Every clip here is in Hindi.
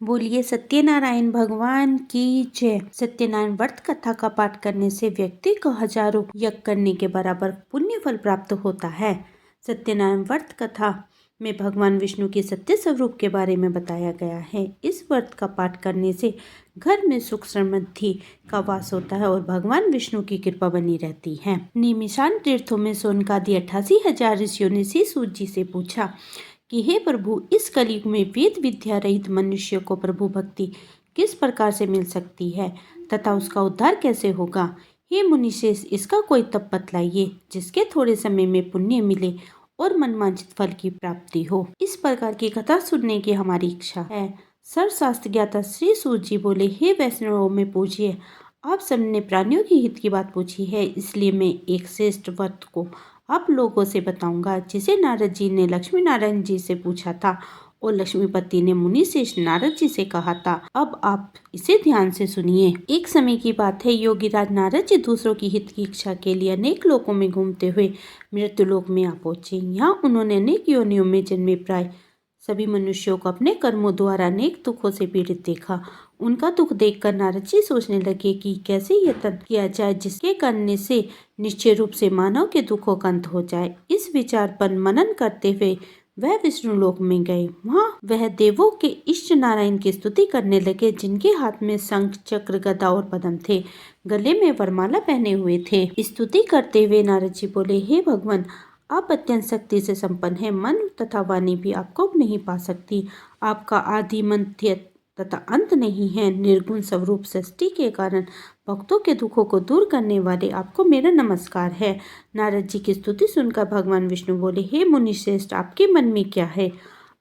बोलिए सत्यनारायण भगवान की जय। सत्यनारायण व्रत कथा का पाठ करने से व्यक्ति को हजारों यज्ञ करने के बराबर पुण्य फल प्राप्त होता है। सत्यनारायण व्रत कथा में भगवान विष्णु के सत्य स्वरूप के बारे में बताया गया है। इस व्रत का पाठ करने से घर में सुख समृद्धि का वास होता है और भगवान विष्णु की कृपा बनी रहती है। निमिषान तीर्थों में सोनकादि 88,000 ऋषियों ने श्री सूत जी से पूछा कि हे प्रभु, इस कलयुग में वेद विद्या रहित मनुष्य को प्रभु भक्ति किस प्रकार से मिल सकती है तथा उसका उद्धार कैसे होगा। हे मुनिश्रेष्ठ, इसका कोई तप बतलाइए जिसके थोड़े समय में पुण्य मिले और मनवांछित फल की प्राप्ति हो। इस प्रकार की कथा सुनने की हमारी इच्छा है। सर्वशास्त्र ज्ञाता श्री सूत जी बोले, हे वैष्णवों में पूछिए, आप सबने प्राणियों की हित की बात पूछी है, इसलिए मैं एक श्रेष्ठ व्रत को आप लोगों से बताऊंगा जिसे नारद जी ने लक्ष्मी नारायण जी से पूछा था और लक्ष्मीपति ने मुनि श्रेष्ठ नारद जी से कहा था। अब आप इसे ध्यान से सुनिए। एक समय की बात है, योगीराज नारद जी दूसरों की हित की इच्छा के लिए अनेक लोकों में घूमते हुए मृत्युलोक में आ पहुंचे। यहाँ उन्होंने अनेक योनियों में जन्मे प्राय सभी मनुष्यों को अपने कर्मों द्वारा अनेक दुखों से पीड़ित देखा। उनका दुख देखकर नारद जी सोचने लगे कि कैसे यत्न किया जाए जिसके करने से निश्चय रूप से मानव के दुखों का अंत हो जाए। इस विचार पर मनन करते हुए वह विष्णु लोक में गए। वहाँ वह देवों के इष्ट नारायण की स्तुति करने लगे, जिनके हाथ में शंख चक्र गदा और पद्म थे, गले में वरमाला पहने हुए थे। स्तुति करते हुए नारद जी बोले, हे भगवान, आप अत्यंत शक्ति से संपन्न हैं, मन तथा वाणी भी आपको नहीं पा सकती। आपका आदि मध्य तथा अंत नहीं है। निर्गुण स्वरूप सृष्टि के कारण भक्तों के दुखों को दूर करने वाले आपको मेरा नमस्कार है। नारद जी की स्तुति सुनकर भगवान विष्णु बोले, हे मुनिश्रेष्ठ, आपके मन में क्या है?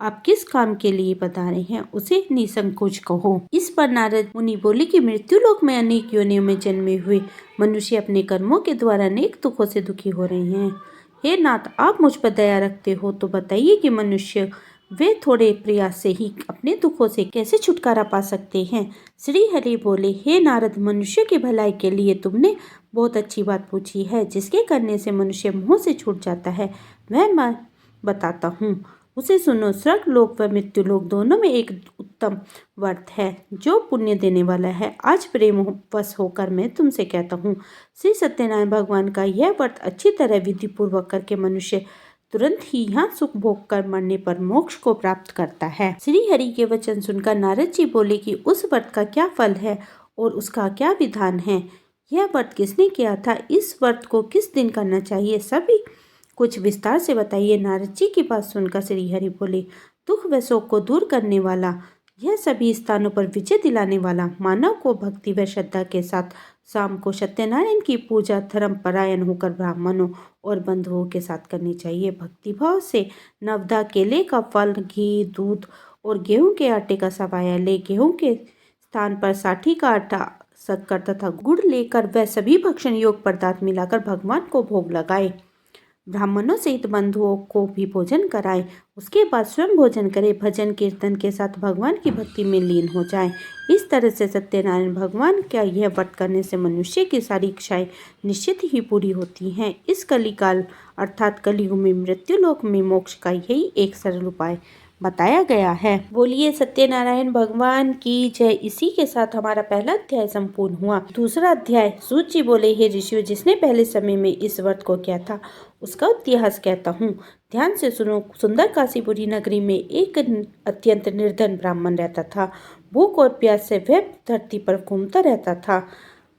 आप किस काम के लिए पधारे हैं, उसे निसंकोच कहो। इस पर नारद मुनि बोले कि मृत्युलोक में अनेक योनियों में जन्मे हुए मनुष्य अपने कर्मों के द्वारा अनेक दुखों से दुखी हो रहे हैं। हे नाथ, आप मुझ पर दया रखते हो तो बताइए कि मनुष्य वे थोड़े प्रयास से ही अपने दुखों से कैसे छुटकारा पा सकते हैं। श्री हरि बोले, हे नारद, मनुष्य की भलाई के लिए तुमने बहुत अच्छी बात पूछी है। जिसके करने से मनुष्य मोह से छूट जाता है वह मैं बताता हूँ, उसे सुनो। स्वर्ग लोक व मृत्यु लोक दोनों में एक उत्तम व्रत है जो पुण्य देने वाला है। आज प्रेम वश होकर मैं तुमसे कहता हूँ, श्री सत्यनारायण भगवान का यह व्रत अच्छी तरह विधि पूर्वक करके मनुष्य तुरंत ही यहाँ सुख भोग कर मरने पर मोक्ष को प्राप्त करता है। श्री हरि के वचन सुनकर नारद जी बोले कि उस व्रत का क्या फल है और उसका क्या विधान है। यह व्रत किसने किया था, इस व्रत को किस दिन करना चाहिए, सभी कुछ विस्तार से बताइए। नारद जी की बात सुनकर श्री हरि बोले, दुख व शोक को दूर करने वाला, यह सभी स्थानों पर विजय दिलाने वाला, मानव को भक्ति व श्रद्धा के साथ शाम को सत्यनारायण की पूजा धर्म परायण होकर ब्राह्मणों और बंधुओं के साथ करनी चाहिए। भक्तिभाव से नवदा केले का फल, घी, दूध और गेहूं के आटे का सवाया ले, गेहूं के स्थान पर साठी का आटा, शक्कर तथा गुड़ लेकर वह सभी भक्षण योग पदार्थ मिलाकर भगवान को भोग लगाए। ब्राह्मणों सहित बंधुओं को भी भोजन कराएं। उसके बाद स्वयं भोजन करें। भजन कीर्तन के साथ भगवान की भक्ति में लीन हो जाएं। इस तरह से सत्यनारायण भगवान का यह व्रत करने से मनुष्य की सारी इच्छाएं निश्चित ही पूरी होती हैं। इस कलिकाल अर्थात कलयुग में मृत्युलोक में मोक्ष का यही एक सरल उपाय बताया गया है। बोलिए सत्यनारायण भगवान की जय। इसी के साथ हमारा पहला अध्याय संपूर्ण हुआ। दूसरा अध्याय, सूत जी बोले, हे ऋषियों, जिसने पहले समय में इस व्रत को किया था उसका इतिहास कहता हूँ, ध्यान से सुनो। सुंदर काशीपुरी नगरी में एक अत्यंत निर्धन ब्राह्मण रहता था। भूख और प्यास से वह धरती पर घूमता रहता था।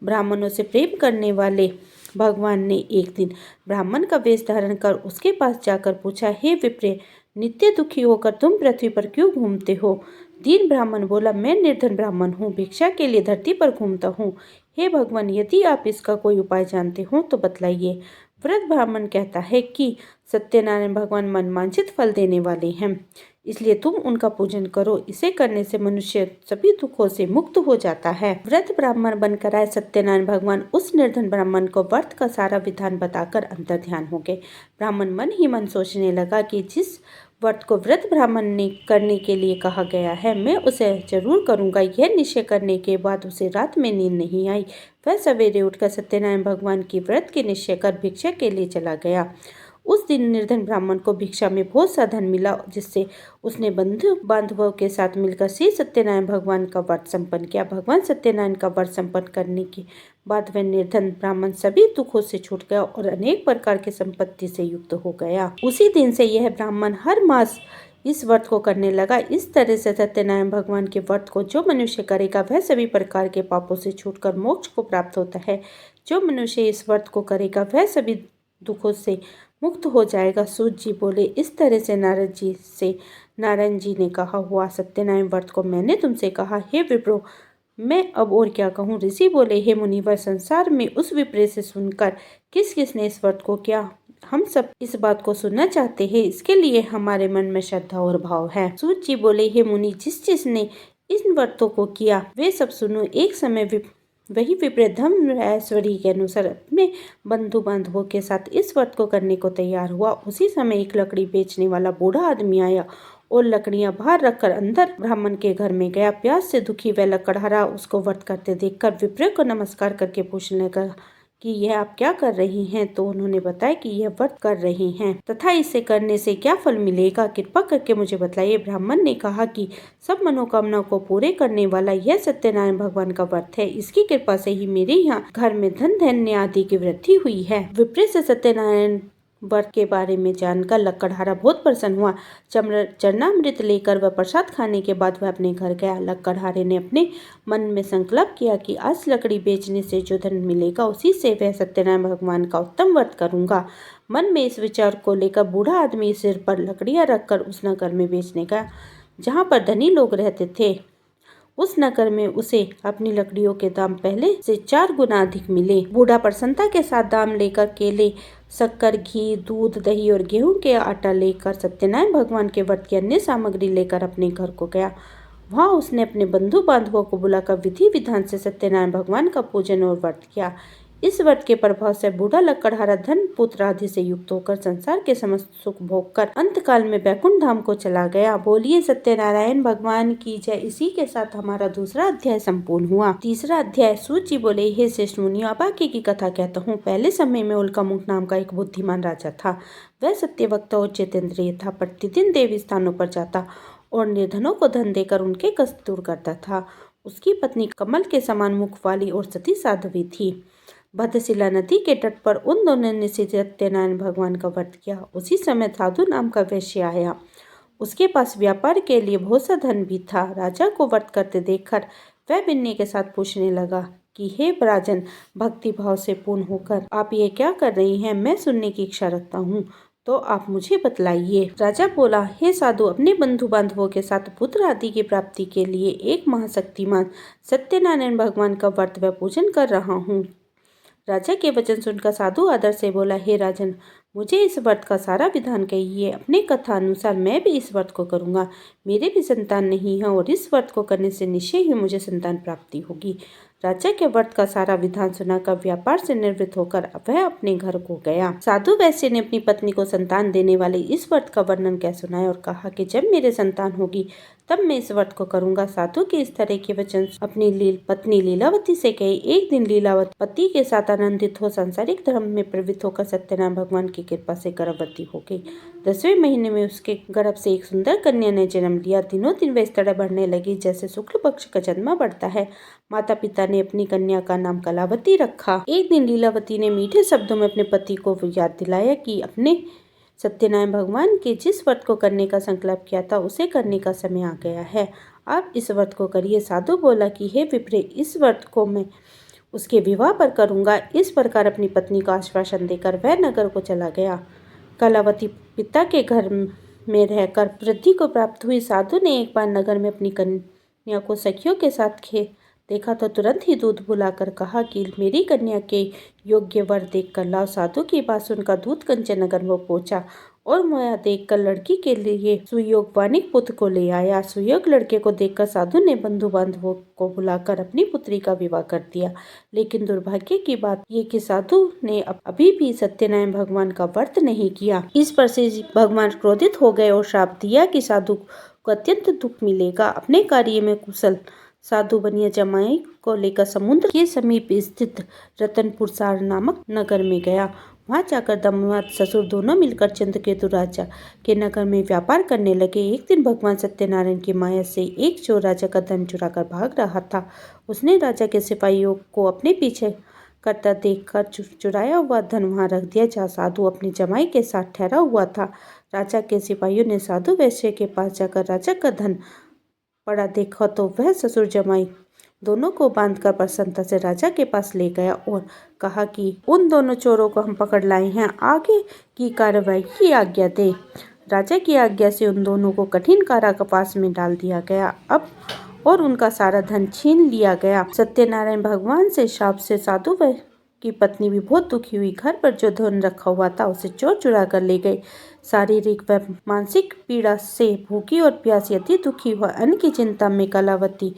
ब्राह्मणों से प्रेम करने वाले भगवान ने एक दिन ब्राह्मण का वेश धारण कर उसके पास जाकर पूछा, हे विप्र, नित्य दुखी होकर तुम पृथ्वी पर क्यों घूमते हो? दीन ब्राह्मण बोला, मैं निर्धन ब्राह्मण हूँ, भिक्षा के लिए धरती पर घूमता हूँ। हे भगवान, यदि आप इसका कोई उपाय जानते हो तो बतलाइए। वृद्ध ब्राह्मण कहता है कि सत्यनारायण भगवान मनवांछित फल देने वाले हैं, इसलिए तुम उनका पूजन करो। इसे करने से मनुष्य सभी दुखों से मुक्त हो जाता है। वृद्ध ब्राह्मण बनकर आए सत्यनारायण भगवान उस निर्धन ब्राह्मण को व्रत का सारा विधान बताकर अंतर ध्यान हो गए। ब्राह्मण मन ही मन सोचने लगा कि जिस व्रत को वृद्ध ब्राह्मण ने करने के लिए कहा गया है, मैं उसे जरूर करूंगा। यह निश्चय करने के बाद उसे रात में नींद नहीं आई। वह सवेरे उठकर सत्यनारायण भगवान की व्रत के निश्चय कर भिक्षा के लिए चला गया। उस दिन निर्धन ब्राह्मण को भिक्षा में बहुत सा धन मिला, जिससे उसने बंधु बांधवों के साथ मिलकर श्री सत्यनारायण भगवान का व्रत संपन्न किया। भगवान सत्यनारायण का व्रत संपन्न करने के बाद वह निर्धन ब्राह्मण सभी दुखों से छूट गया और अनेक प्रकार की संपत्ति से युक्त हो गया। उसी दिन से यह ब्राह्मण हर मास इस व्रत को करने लगा। इस तरह से सत्यनारायण भगवान के व्रत को जो मनुष्य करेगा वह सभी प्रकार के पापों से छूटकर मोक्ष को प्राप्त होता है। जो मनुष्य इस व्रत को करेगा वह सभी दुखों से मुक्त हो जाएगा। सूत जी बोले, इस तरह से नारायण जी ने कहा, हुआ सत्यनारायण व्रत को मैंने तुमसे कहा, हे विप्रो, मैं अब और क्या कहूँ। ऋषि बोले, हे मुनिवर, संसार में उस विप्र से सुनकर किस किस ने इस व्रत को किया, हम सब इस बात को सुनना चाहते हैं। इसके लिए हमारे मन में श्रद्धा और भाव है। सूत जी बोले, हे मुनि, जिसने इन व्रतों को किया वे सब सुनो। एक समय वही विप्र धर्म ऐश्वर्य के अनुसार अपने बंधु बांधवों के साथ इस व्रत को करने को तैयार हुआ। उसी समय एक लकड़ी बेचने वाला बूढ़ा आदमी आया और लकड़ियां बाहर रखकर अंदर ब्राह्मण के घर में गया। प्यास से दुखी वह लकड़हारा उसको व्रत करते देखकर विप्र को नमस्कार करके पूछने लगा कि यह आप क्या कर रही हैं। तो उन्होंने बताया कि यह व्रत कर रही हैं तथा इसे करने से क्या फल मिलेगा, कृपा करके मुझे बताइए। ब्राह्मण ने कहा कि सब मनोकामनाओं को पूरे करने वाला यह सत्यनारायण भगवान का व्रत है। इसकी कृपा से ही मेरे यहाँ घर में धन धान्य आदि की वृद्धि हुई है। विप्र से सत्यनारायण व्रत के बारे में जानकर लकड़हारा बहुत प्रसन्न हुआ। चरणामृत लेकर वह प्रसाद खाने के बाद वह अपने घर गया। लकड़हारे ने अपने मन में संकल्प किया कि आज लकड़ी बेचने से जो धन मिलेगा उसी से वह सत्यनारायण भगवान का उत्तम व्रत करूंगा। मन में इस विचार को लेकर बूढ़ा आदमी सिर पर लकड़ियां रखकर उस नगर में बेचने गया जहाँ पर धनी लोग रहते थे। उस नगर में उसे अपनी लकड़ियों के दाम पहले से 4 गुना अधिक मिले। बूढ़ा प्रसन्नता के साथ दाम लेकर केले, शक्कर, घी, दूध, दही और गेहूं के आटा लेकर सत्यनारायण भगवान के व्रत की अन्य सामग्री लेकर अपने घर को गया। वहां उसने अपने बंधु बांधवों को बुलाकर विधि विधान से सत्यनारायण भगवान का पूजन और व्रत किया। इस व्रत के प्रभाव से बूढ़ा लकड़हारा धन पुत्र आदि से युक्त होकर संसार के समस्त सुख भोग कर अंतकाल में बैकुंठ धाम को चला गया। बोलिए सत्यनारायण भगवान की जय। इसी के साथ हमारा दूसरा अध्याय संपूर्ण हुआ। तीसरा अध्याय। सूत जी बोले, हे श्रेष्ठ मुनि, अब आगे की कथा कहता हूँ। पहले समय में उल्कामुख नाम का एक बुद्धिमान राजा था। वह सत्यवक्ता और जितेंद्रिय था। प्रतिदिन देवी स्थानों पर जाता और निर्धनों को धन देकर उनके कष्ट दूर करता था। उसकी पत्नी कमल के समान मुख वाली और सती साध्वी थी। भद्रशिला नदी के तट पर उन दोनों ने सत्यनारायण भगवान का व्रत किया। उसी समय साधु नाम का वैश्य आया। उसके पास व्यापार के लिए बहुत सा धन भी था। राजा को व्रत करते देखकर वह विनय के साथ पूछने लगा कि हे राजन, भक्ति भाव से पूर्ण होकर आप ये क्या कर रही हैं? मैं सुनने की इच्छा रखता हूँ, तो आप मुझे बतलाइए। राजा बोला, हे साधु, अपने बंधु बांधवों के साथ पुत्र आदि की प्राप्ति के लिए एक महाशक्तिमान सत्यनारायण भगवान का व्रत व पूजन कर रहा हूँ। राजा के वचन सुनकर साधु आदर से बोला, हे राजन, मुझे इस व्रत का सारा विधान कहिए। अपने कथा अनुसार मैं भी इस व्रत को करूंगा। मेरे भी संतान नहीं है और इस व्रत को करने से निश्चय ही मुझे संतान प्राप्ति होगी। राजा के व्रत का सारा विधान सुनाकर व्यापार से निवृत्त होकर वह अपने घर को गया। साधु वैश्य ने अपनी पत्नी को संतान देने वाले इस व्रत का वर्णन कह सुनाया और कहा कि जब मेरे संतान होगी तब मैं इस व्रत को करूंगा। साधु के इस तरह के वचन अपनी पत्नी लीलावती से कहे। एक दिन लीलावती पति के साथ आनंदित हो सांसारिक धर्म में प्रवृत्त होकर सत्यनारायण भगवान की कृपा से गर्भवती हो गई। 10वें महीने में उसके गर्भ से एक सुंदर कन्या ने जन्म लिया। दिनों दिन वह इस तरह बढ़ने लगी जैसे शुक्ल पक्ष का जन्म बढ़ता है। माता पिता ने अपनी कन्या का नाम कलावती रखा। एक दिन लीलावती ने मीठे शब्दों में अपने पति को याद दिलाया कि अपने सत्यनारायण भगवान के जिस व्रत को करने का संकल्प किया था उसे करने का समय आ गया है। आप इस व्रत को करिए। साधु बोला कि हे विप्रे, इस व्रत को मैं उसके विवाह पर करूंगा। इस प्रकार अपनी पत्नी को आश्वासन देकर वह नगर को चला गया। कलावती पिता के घर में रहकर वृद्धि को प्राप्त हुई। साधु ने एक बार नगर में अपनी कन्या को सखियों के साथ देखा तो तुरंत ही दूध बुलाकर कहा कि मेरी कन्या के योग्य वर देखकर लाओ। साधु की बात सुनकर दूध कंचन नगर में पहुंचा और मोया देखकर लड़की के लिए सुयोगवानिक पुत्र को ले आया। सुयोग लड़के को देखकर साधु ने बंधु बांधवों को बुलाकर अपनी पुत्री का विवाह कर दिया। लेकिन दुर्भाग्य की बात ये कि साधु ने अभी भी सत्यनारायण भगवान का व्रत नहीं किया। इस पर से भगवान क्रोधित हो गए और श्राप दिया कि साधु को अत्यंत दुख मिलेगा। अपने कार्य में कुशल साधु बनिया जमाई को लेकर समुद्र के समीप स्थित रतनपुर सार नामक नगर में गया। वहां जाकर दामाद ससुर दोनों मिलकर चंद्रकेतु राजा के नगर में व्यापार करने लगे। एक दिन भगवान सत्यनारायण की माया से एक चोर राजा का धन चुराकर भाग रहा था। उसने राजा के सिपाहियों को अपने पीछे करता देखकर चुराया हुआ धन वहां रख दिया जहाँ साधु अपनी जमाई के साथ ठहरा हुआ था। राजा के सिपाहियों ने साधु वैश्य के पास जाकर राजा का धन पड़ा देखा तो वह ससुर जमाई दोनों को बांधकर प्रसन्नता से राजा के पास ले गया और कहा कि उन दोनों चोरों को हम पकड़ लाए हैं, आगे की कार्रवाई की आज्ञा दे। राजा की आज्ञा से उन दोनों को कठिन कारावास में डाल दिया गया और उनका सारा धन छीन लिया गया। सत्यनारायण भगवान से शाप से साधु की पत्नी भी बहुत दुखी हुई। घर पर जो धन रखा हुआ था उसे चोर चुरा कर ले गए। शारीरिक व मानसिक पीड़ा से भूखी और प्यासी अति दुखी हुआ अन्न की चिंता में कलावती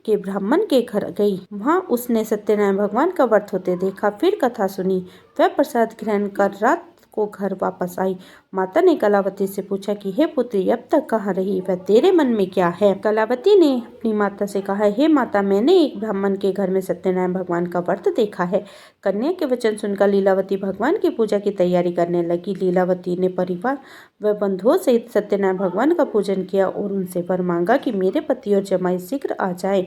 के ब्राह्मण के घर गई। वहां उसने सत्यनारायण भगवान का व्रत होते देखा, फिर कथा सुनी। वह प्रसाद ग्रहण कर रात को घर वापस आई। माता ने कलावती से पूछा कि हे पुत्री, अब तक कहाँ रही? वह तेरे मन में क्या है? कलावती ने अपनी माता से कहा, हे माता, मैंने एक ब्राह्मण के घर में सत्यनारायण भगवान का व्रत देखा है। कन्या के वचन सुनकर लीलावती भगवान की पूजा की तैयारी करने लगी। लीलावती ने परिवार व बंधुओं सहित सत्यनारायण भगवान का पूजन किया और उनसे वर मांगा कि मेरे पति और जमाई शीघ्र आ जाए।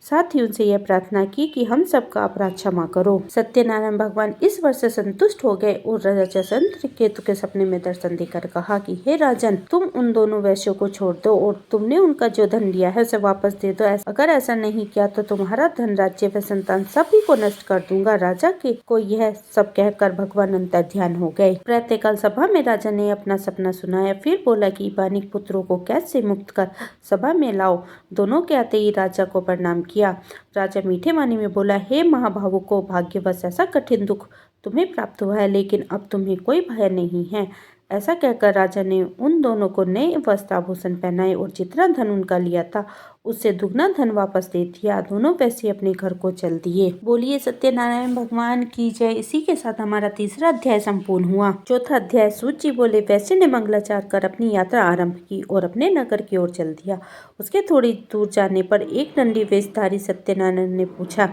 साथ ही उनसे यह प्रार्थना की कि हम सबका अपराध क्षमा करो। सत्यनारायण भगवान इस वर से संतुष्ट हो गए और राजा चंद्रकेतु के सपने में दर्शन देकर कहा कि हे राजन, तुम उन दोनों वैश्यों को छोड़ दो और तुमने उनका जो धन लिया है उसे वापस दे दो। अगर ऐसा नहीं किया तो तुम्हारा धन, राज्य व संतान सभी को नष्ट कर दूंगा। राजा को यह सब कहकर भगवान अंतर ध्यान हो गए। प्रातःकाल सभा में राजा ने अपना सपना सुनाया, फिर बोला कि बानिक पुत्रों को कैद से मुक्त कर सभा में लाओ। दोनों के आते ही राजा को प्रणाम किया। राजा मीठे वाणी में बोला, हे महाभावुकों, भाग्यवश ऐसा कठिन दुख तुम्हें प्राप्त हुआ है, लेकिन अब तुम्हें कोई भय नहीं है। ऐसा कहकर राजा ने उन दोनों को नए वस्त्र आभूषण पहनाए और जितना धन उनका लिया था उससे दुगना धन वापस दे दिया। दोनों वैसे अपने घर को चल दिए। बोलिए सत्यनारायण भगवान की जय। इसी के साथ हमारा तीसरा अध्याय संपूर्ण हुआ। चौथा अध्याय। सूत जी बोले, वैश्य ने मंगलाचार कर अपनी यात्रा आरंभ की और अपने नगर की ओर चल दिया। उसके थोड़ी दूर जाने पर एक दंडी वेशधारी सत्यनारायण ने पूछा,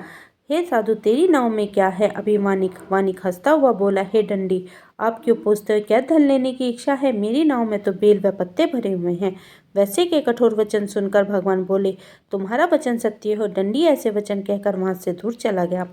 हे साधु, तेरी नाव में क्या है? अभी वानिक हंसता हुआ बोला, हे डंडी, आप क्यों पूछते हो? क्या धन लेने की इच्छा है? मेरी नाव में तो बेल व पत्ते भरे हुए हैं। वैसे के कठोर वचन सुनकर भगवान बोले, तुम्हारा वचन सत्य हो। डंडी ऐसे वचन कहकर वहां से दूर चला गया।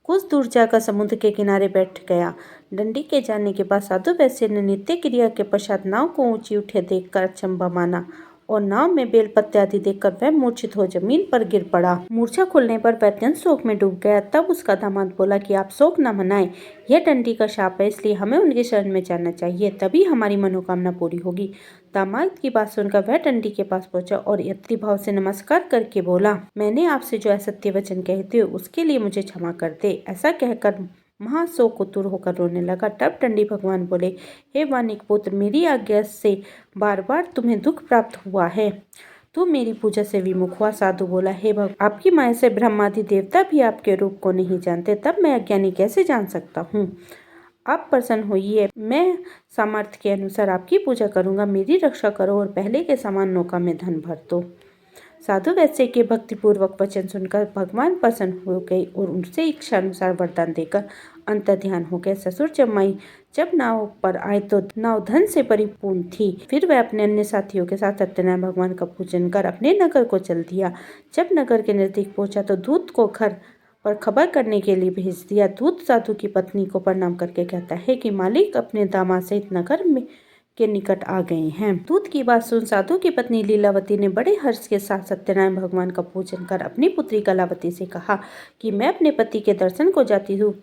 कुछ दूर जाकर समुद्र के किनारे बैठ गया। डंडी के जाने के बाद साधु वैश्य ने नित्य क्रिया के पश्चात नाव को ऊंची उठे देखकर अचंभा माना और नाव में बेल पत्ते आदि देखकर वह मूर्छित हो जमीन पर गिर पड़ा। मूर्छा खुलने पर वह अत्यंत शोक में डूब गया। तब उसका दामाद बोला कि आप शोक न मनाएं, यह डंडी का शाप है, इसलिए हमें उनके शरण में जाना चाहिए, तभी हमारी मनोकामना पूरी होगी। दामाद की बात सुनकर वह डंडी के पास पहुंचा और यत्री भाव से नमस्कार करके बोला, मैंने आपसे जो असत्य वचन कहते हो उसके लिए मुझे क्षमा कर दे। ऐसा कहकर महाशोकोतुर होकर रोने लगा। तब डंडी भगवान बोले, हे वानिक पुत्र, मेरी आज्ञा से बार बार तुम्हें दुख प्राप्त हुआ है, तू मेरी पूजा से विमुख हुआ। साधु बोला, हे भगवान, आपकी माया से ब्रह्मादि देवता भी आपके रूप को नहीं जानते, तब मैं अज्ञानी कैसे जान सकता हूँ? आप प्रसन्न होइए, मैं सामर्थ्य के अनुसार आपकी पूजा करूंगा। मेरी रक्षा करो और पहले के समान नौका में धन भर दो। साधु वैश्य के भक्तिपूर्वक वचन सुनकर भगवान प्रसन्न हो गए और उनसे इच्छा अनुसार वरदान देकर अंतर्ध्यान हो गए। ससुर जमाई जब नाव पर आए तो नाव धन से परिपूर्ण थी। फिर वह अपने अन्य साथियों के साथ सत्यनारायण भगवान का पूजन कर अपने नगर को चल दिया। जब नगर के नजदीक पहुंचा तो दूत को घर पर खबर करने के लिए भेज दिया। दूत साधु की पत्नी को प्रणाम करके कहता है कि मालिक अपने दामाद सहित नगर में के निकट आ गए हैं। दूत की बात सुन साधु की पत्नी लीलावती ने बड़े हर्ष के साथ सत्यनारायण भगवान का पूजन कर अपनी पुत्री कलावती से कहा कि मैं अपने पति के दर्शन को जाती हूँ,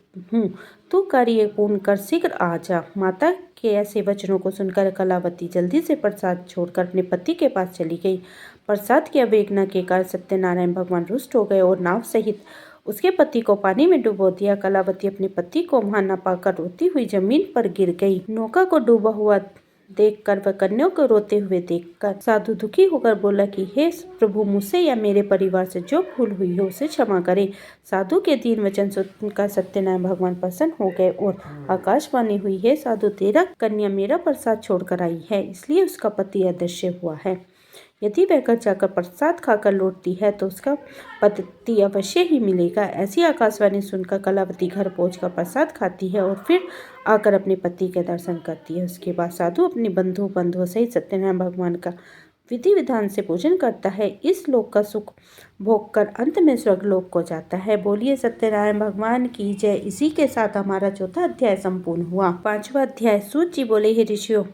तू कार्य पूर्ण कर शीघ्र आ जा। माता के ऐसे वचनों को सुनकर कलावती जल्दी से प्रसाद छोड़कर अपने पति के पास चली गई। प्रसाद की अवहेलना के कारण सत्यनारायण भगवान रुष्ट हो गए और नाव सहित उसके पति को पानी में डुबो दिया। कलावती अपने पति को वहां न पाकर रोती हुई जमीन पर गिर गई। नौका को डूबा हुआ देखकर वह कन्या को रोते हुए देखकर साधु दुखी होकर बोला कि हे प्रभु, मुझसे या मेरे परिवार से जो भूल हुई हो उसे क्षमा करें। साधु के दीन वचन सुनकर सत्यनारायण भगवान प्रसन्न हो गए और आकाशवाणी हुई, हे साधु, तेरा कन्या मेरा प्रसाद छोड़कर आई है, इसलिए उसका पति अदृश्य हुआ है। यदि वह घर जाकर प्रसाद खाकर लौटती है तो उसका पति अवश्य ही मिलेगा। ऐसी आकाशवाणी सुनकर कलावती घर पहुंचकर प्रसाद खाती है और फिर आकर अपने पति के दर्शन करती है। उसके बाद साधु अपने बंधुओं सहित सत्यनारायण भगवान का विधि विधान से पूजन करता है। इस लोक का सुख भोग कर अंत में स्वर्गलोक को जाता है। बोलिए सत्यनारायण भगवान की जय। इसी के साथ हमारा चौथा अध्याय संपूर्ण हुआ। पांचवा अध्याय। सूत जी बोले, हे ऋषियों,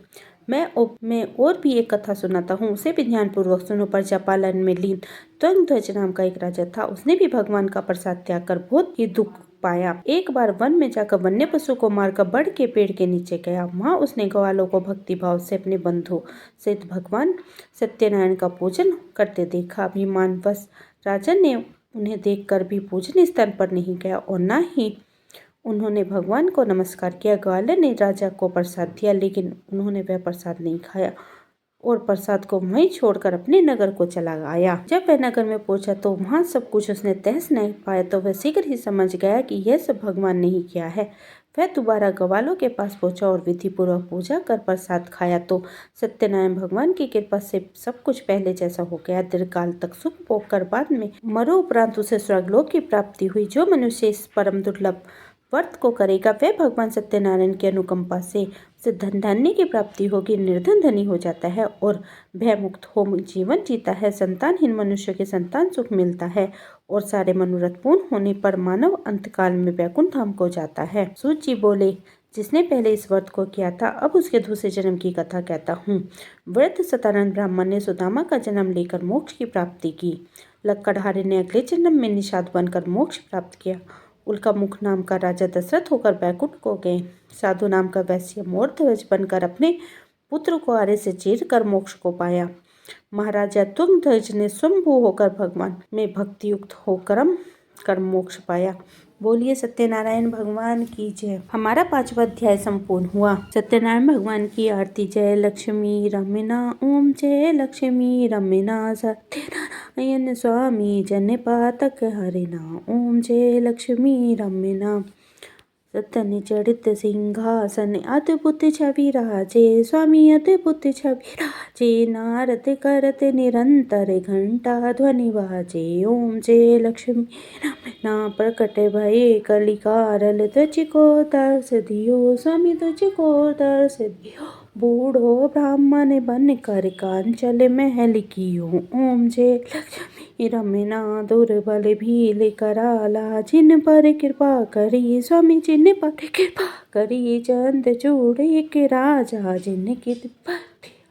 मैं और भी एक कथा सुनाता हूँ, उसे भी ध्यान पूर्वक सुनो। प्रजा पालन में लीन त्वंगध्वज नाम का एक राजा था। उसने भी भगवान का प्रसाद त्याग कर बहुत ही दुख पाया। एक बार वन में जाकर वन्य पशु को मारकर बड़ के पेड़ के नीचे गया। वहां उसने ग्वालों को भक्ति भाव से अपने बंधु सहित भगवान सत्यनारायण का पूजन करते देखा। अभिमानवश राजा ने उन्हें देखकर भी पूजन स्थान पर नहीं गया और न ही उन्होंने भगवान को नमस्कार किया। ग्वाले ने राजा को प्रसाद दिया, लेकिन उन्होंने वह प्रसाद नहीं खाया और प्रसाद को वहीं छोड़कर अपने नगर को चला आया। जब वह नगर में पहुंचा तो वहां सब कुछ उसने तहस नहीं पाया, तो वह शीघ्र ही समझ गया कि यह सब भगवान ने ही किया है। वह दोबारा ग्वालों के पास पहुंचा और विधि पूर्वक पूजा कर प्रसाद खाया तो सत्यनारायण भगवान की कृपा से सब कुछ पहले जैसा हो गया। दीर्घकाल तक सुख भोग कर बाद में मरणोपरांत उसे स्वर्गलोक की प्राप्ति हुई। जो मनुष्य इस परम दुर्लभ व्रत को करेगा वह भगवान सत्यनारायण की अनुकंपा से उसे धन धान्य की प्राप्ति होगी, निर्धन धनी हो जाता है और भय मुक्त हो जीवन जीता है। संतानहीन मनुष्य के संतान सुख मिलता है और सारे मनोरथ पूर्ण होने पर मानव अंतकाल में वैकुंठ धाम को जाता है। सूत जी बोले, जिसने पहले इस व्रत को किया था अब उसके दूसरे जन्म की कथा कहता हूँ। व्रत सतानंद ब्राह्मण ने सुदामा का जन्म लेकर मोक्ष की प्राप्ति की। लक्कड़हारे ने अगले जन्म में निषाद बनकर मोक्ष प्राप्त किया। उल्का मुख नाम का राजा दशरथ होकर बैकुंठ को गए। साधु नाम का वैश्य मोरध्वज बनकर अपने पुत्र को आरे से चीर कर मोक्ष को पाया। महाराजा तुंगध्वज ने स्वयंभू होकर भगवान में भक्ति युक्त होकर कर मोक्ष पाया। बोलिए सत्यनारायण भगवान की जय। हमारा पांचवा अध्याय संपूर्ण हुआ। सत्यनारायण भगवान की आरती। जय लक्ष्मी रमना ओम जय लक्ष्मी रमना सत्यनारायण स्वामी जन पातक हरिना ओम जय लक्ष्मी रमना। सतन चढ़ित सिंहासन अद्भुत छवि राजे स्वामी अद्भुत छवि राजे। नारद करत निरंतर घंटा ध्वनि बाजे ओम जय लक्ष्मी रमना। प्रकट भये कलिकारल तुझ को दर्श दियो स्वामी तुझ को दर्श दियो। बूढ़ो ब्राह्मण बन कर कांचल महल कियो ओम जय लक्ष्मी रमना। दुर्बल भील कराला जिन पर कृपा करी स्वामी जिन पर कृपा करी। चंद चूड़े के राजा जिन की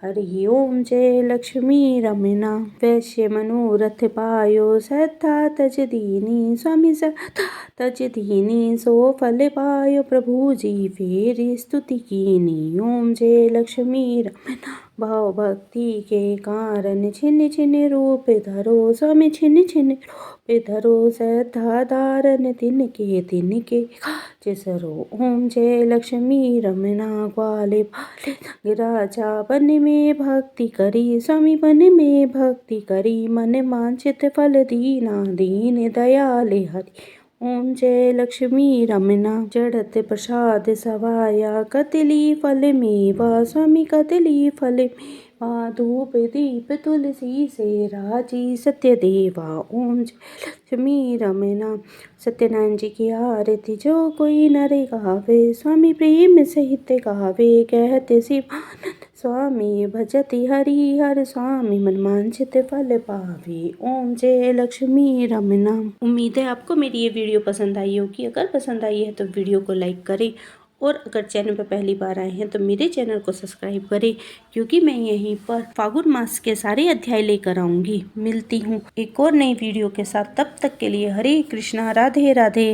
हरि ओम जय लक्ष्मी रमना। वैश्य मनोरथ पायो श्रद्धा तज दीनी स्वामी श्रद्धा तज दीनी। सो फल पायो प्रभु जी फेरी स्तुति कीनी ओम जय लक्ष्मी रमना। भाव भक्ति के कारण छिन छिन रूप धरो स्वामी छिन छिन रूप धरो। श्रद्धा धारण तिनके सरो ओम जय लक्ष्मी रमना। ग्वाले बाले संग राजा बन में भक्ति करी स्वामी बन में भक्ति करी। मन वांछित फल दीना दीन दयाले हरि ओम जय लक्ष्मी रमना। जड़त प्रसाद सवाया कदली फल मेवा स्वामी कदली फल मेवा। धूप दीप तुलसी से राजी सत्य देवा ओम जय लक्ष्मी रमना। सत्यनारायण जी की आरती जो कोई नर गावे स्वामी प्रेम सहित गावे। कहते शिवानंद स्वामी भजति हरि हर स्वामी मन वांछित फल पावे ओम जय लक्ष्मी रमना। उम्मीद है आपको मेरी ये वीडियो पसंद आई होगी। अगर पसंद आई है तो वीडियो को लाइक करें और अगर चैनल पर पहली बार आए हैं तो मेरे चैनल को सब्सक्राइब करें, क्योंकि मैं यहीं पर फागुन मास के सारे अध्याय लेकर आऊंगी। मिलती हूँ एक और नई वीडियो के साथ, तब तक के लिए हरे कृष्णा राधे राधे।